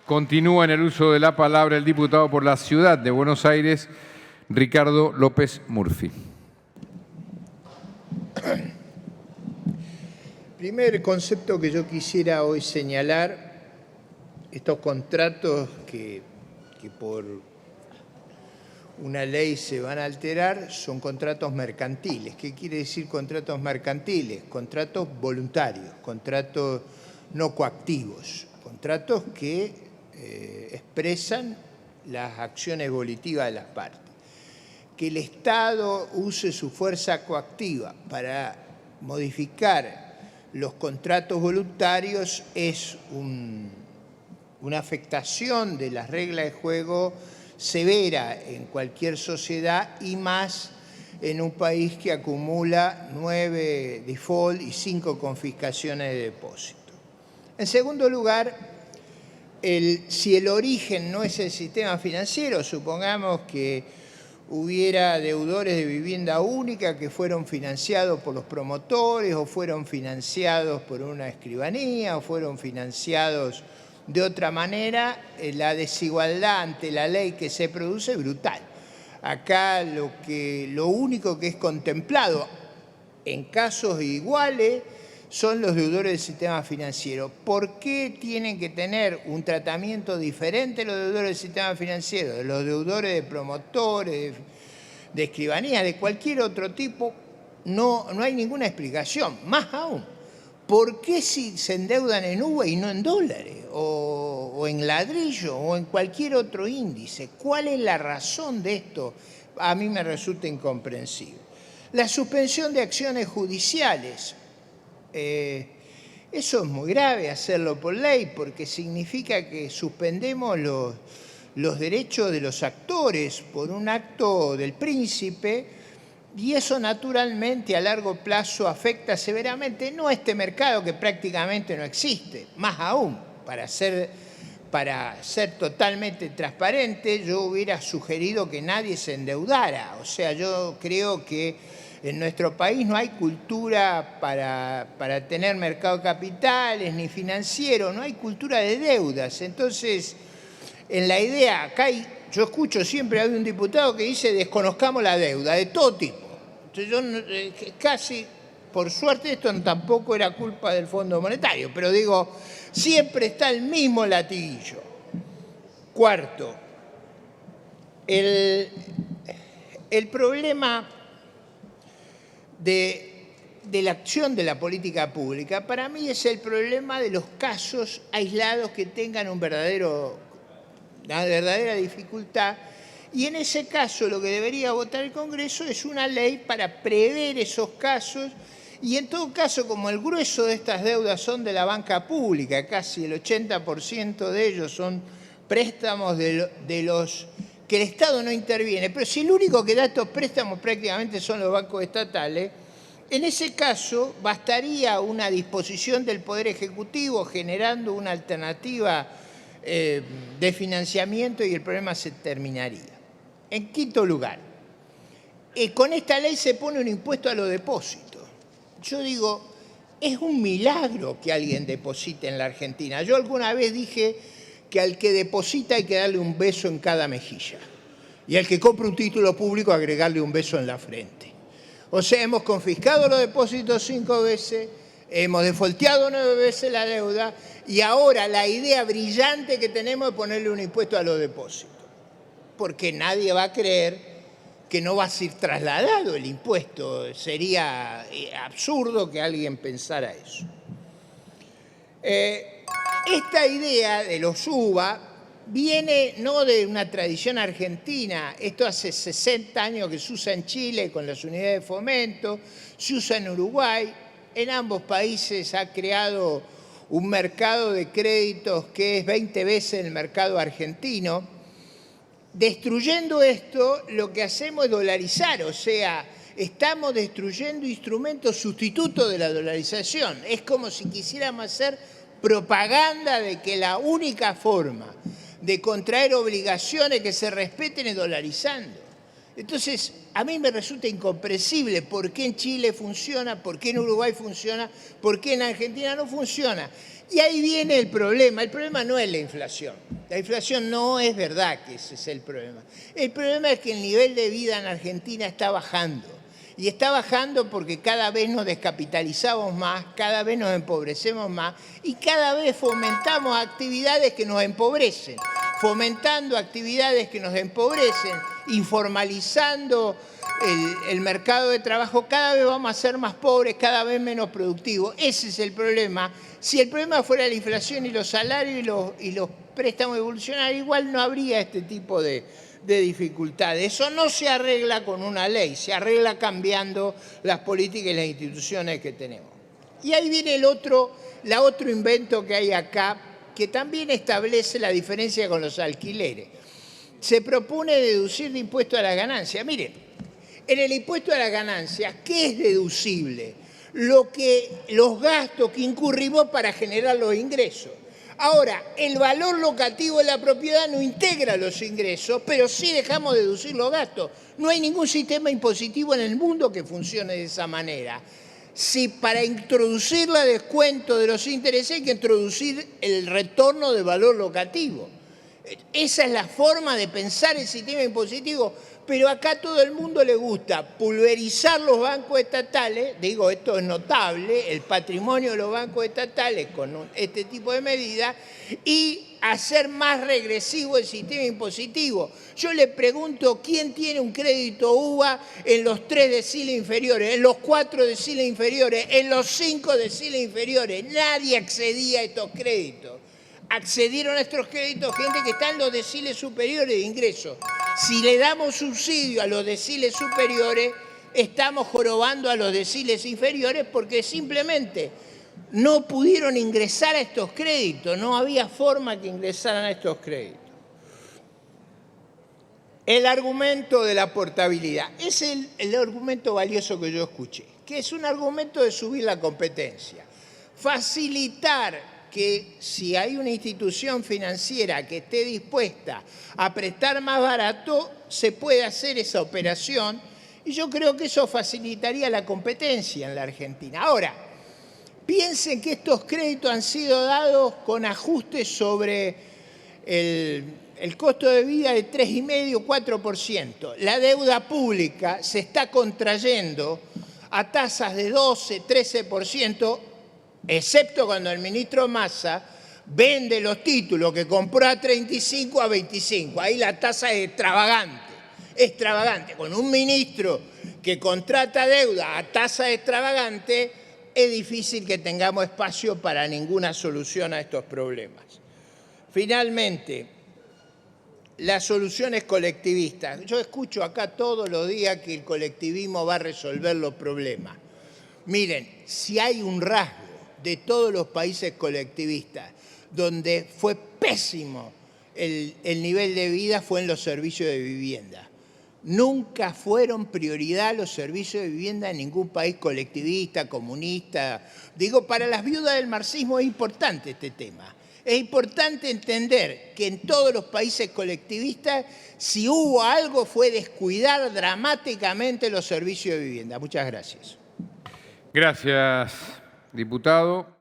Continúa en el uso de la palabra el diputado por la Ciudad de Buenos Aires, Ricardo López Murphy. Primer concepto que yo quisiera hoy señalar, estos contratos que por una ley se van a alterar, son contratos mercantiles. ¿Qué quiere decir contratos mercantiles? Contratos voluntarios, contratos no coactivos, contratos que expresan las acciones volitivas de las partes. Que el Estado use su fuerza coactiva para modificar los contratos voluntarios es una afectación de las reglas de juego severa en cualquier sociedad y más en un país que acumula 9 default y 5 confiscaciones de depósito. En segundo lugar, si el origen no es el sistema financiero, supongamos que hubiera deudores de vivienda única que fueron financiados por los promotores o fueron financiados por una escribanía o fueron financiados de otra manera, la desigualdad ante la ley que se produce es brutal. Acá lo único que es contemplado en casos iguales son los deudores del sistema financiero. ¿Por qué tienen que tener un tratamiento diferente los deudores del sistema financiero de los deudores de promotores, de escribanías, de cualquier otro tipo? No hay ninguna explicación. Más aún, ¿por qué si se endeudan en UVA y no en dólares? O en ladrillo o en cualquier otro índice. ¿Cuál es la razón de esto? A mí me resulta incomprensible. La suspensión de acciones judiciales. Eso es muy grave hacerlo por ley porque significa que suspendemos los derechos de los actores por un acto del príncipe y eso naturalmente a largo plazo afecta severamente no a este mercado que prácticamente no existe, más aún, para ser totalmente transparente, yo hubiera sugerido que nadie se endeudara. O sea, yo creo que en nuestro país no hay cultura para tener mercado de capitales ni financiero, no hay cultura de deudas. Entonces, en la idea, acá yo escucho siempre, hay un diputado que dice desconozcamos la deuda, de todo tipo. Entonces, yo casi, por suerte, esto tampoco era culpa del Fondo Monetario, pero digo, siempre está el mismo latiguillo. Cuarto, el problema de la acción de la política pública, para mí es el problema de los casos aislados que tengan una verdadera dificultad, y en ese caso lo que debería votar el Congreso es una ley para prever esos casos, y en todo caso, como el grueso de estas deudas son de la banca pública, casi el 80% de ellos son préstamos de los que el Estado no interviene, pero si el único que da estos préstamos prácticamente son los bancos estatales, en ese caso bastaría una disposición del Poder Ejecutivo generando una alternativa de financiamiento y el problema se terminaría. En quinto lugar, con esta ley se pone un impuesto a los depósitos. Yo digo, es un milagro que alguien deposite en la Argentina. Yo alguna vez dije que al que deposita hay que darle un beso en cada mejilla y al que compra un título público agregarle un beso en la frente. O sea, hemos confiscado los depósitos 5 veces, hemos defolteado 9 veces la deuda y ahora la idea brillante que tenemos es ponerle un impuesto a los depósitos. Porque nadie va a creer que no va a ser trasladado el impuesto. Sería absurdo que alguien pensara eso. Esta idea de los UVA viene no de una tradición argentina, esto hace 60 años que se usa en Chile con las unidades de fomento, se usa en Uruguay, en ambos países ha creado un mercado de créditos que es 20 veces el mercado argentino. Destruyendo esto, lo que hacemos es dolarizar, o sea, estamos destruyendo instrumentos sustitutos de la dolarización. Es como si quisiéramos hacer propaganda de que la única forma de contraer obligaciones que se respeten es dolarizando. Entonces, a mí me resulta incomprensible por qué en Chile funciona, por qué en Uruguay funciona, por qué en Argentina no funciona. Y ahí viene el problema no es la inflación. La inflación no es verdad que ese es el problema. El problema es que el nivel de vida en Argentina está bajando. Y está bajando porque cada vez nos descapitalizamos más, cada vez nos empobrecemos más y cada vez fomentamos actividades que nos empobrecen. Fomentando actividades que nos empobrecen, informalizando el mercado de trabajo, cada vez vamos a ser más pobres, cada vez menos productivos. Ese es el problema. Si el problema fuera la inflación y los salarios y los préstamos evolucionarios, igual no habría este tipo de dificultades. Eso no se arregla con una ley, se arregla cambiando las políticas y las instituciones que tenemos. Y ahí viene el otro invento que hay acá, que también establece la diferencia con los alquileres. Se propone deducir de impuesto a la ganancia. Miren, en el impuesto a la ganancia, ¿qué es deducible? Los gastos que incurrimos para generar los ingresos. Ahora, el valor locativo de la propiedad no integra los ingresos, pero sí dejamos de deducir los gastos. No hay ningún sistema impositivo en el mundo que funcione de esa manera. Si para introducir la descuento de los intereses hay que introducir el retorno del valor locativo. Esa es la forma de pensar el sistema impositivo, pero acá a todo el mundo le gusta pulverizar los bancos estatales, digo, esto es notable, el patrimonio de los bancos estatales con este tipo de medidas, y hacer más regresivo el sistema impositivo. Yo le pregunto, ¿quién tiene un crédito UVA en los 3 deciles inferiores, en los 4 deciles inferiores, en los 5 deciles inferiores? Nadie accedía a estos créditos. Accedieron a estos créditos gente que está en los deciles superiores de ingresos. Si le damos subsidio a los deciles superiores, estamos jorobando a los deciles inferiores porque simplemente no pudieron ingresar a estos créditos, no había forma que ingresaran a estos créditos. El argumento de la portabilidad es el argumento valioso que yo escuché, que es un argumento de subir la competencia, facilitar que si hay una institución financiera que esté dispuesta a prestar más barato, se puede hacer esa operación y yo creo que eso facilitaría la competencia en la Argentina. Ahora, piensen que estos créditos han sido dados con ajustes sobre el costo de vida de 3,5-4%. La deuda pública se está contrayendo a tasas de 12-13%, excepto cuando el ministro Massa vende los títulos que compró a 35 a 25. Ahí la tasa es extravagante. Con un ministro que contrata deuda a tasa extravagante, es difícil que tengamos espacio para ninguna solución a estos problemas. Finalmente, las soluciones colectivistas. Yo escucho acá todos los días que el colectivismo va a resolver los problemas. Miren, si hay un rasgo de todos los países colectivistas donde fue pésimo el nivel de vida, fue en los servicios de vivienda. Nunca fueron prioridad los servicios de vivienda en ningún país colectivista, comunista. Digo, para las viudas del marxismo es importante este tema. Es importante entender que en todos los países colectivistas, si hubo algo, fue descuidar dramáticamente los servicios de vivienda. Muchas gracias. Gracias, diputado.